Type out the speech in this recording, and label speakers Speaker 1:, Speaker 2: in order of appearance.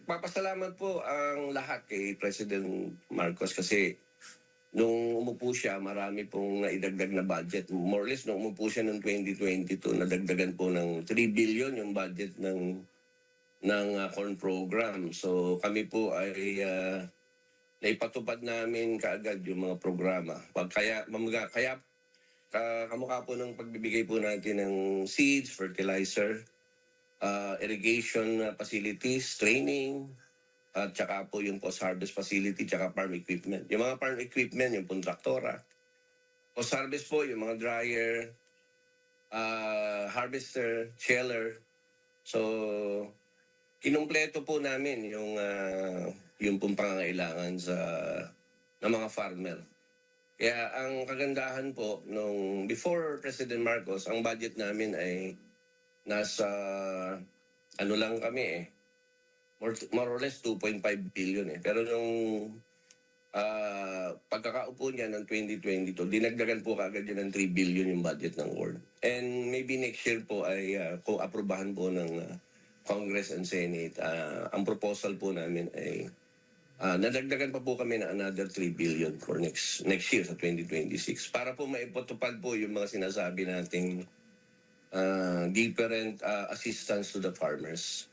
Speaker 1: Papasalamat po ang lahat kay President Marcos kasi nung umupo siya, marami pong naidagdag na budget. More or less, nung umupo siya noong 2022, nadagdagan po ng 3 billion yung budget ng corn program. So kami po ay naipatupad namin kaagad yung mga programa. Kaya kamukha po ng pagbibigay po natin ng seeds, fertilizer, irrigation facilities, training, at saka po yung post-harvest facility, tsaka farm equipment. Yung mga farm equipment, yung pong traktora. Post-harvest po, yung mga dryer, harvester, sheller. So, kinumpleto po namin yung pong pangangailangan ng mga farmer. Kaya ang kagandahan po, nung before President Marcos, ang budget namin ay nasa ano lang kami more or less 2.5 billion Pero nung pagkakaupo niya ng 2022, dinagdagan po kagad yun ng 3 billion yung budget ng world. And maybe next year po ay kung aprobahan po ng Congress and Senate, ang proposal po namin ay nadagdagan pa po kami ng another 3 billion for next year sa 2026 para po maipatupad po yung mga sinasabi nating different assistance to the farmers.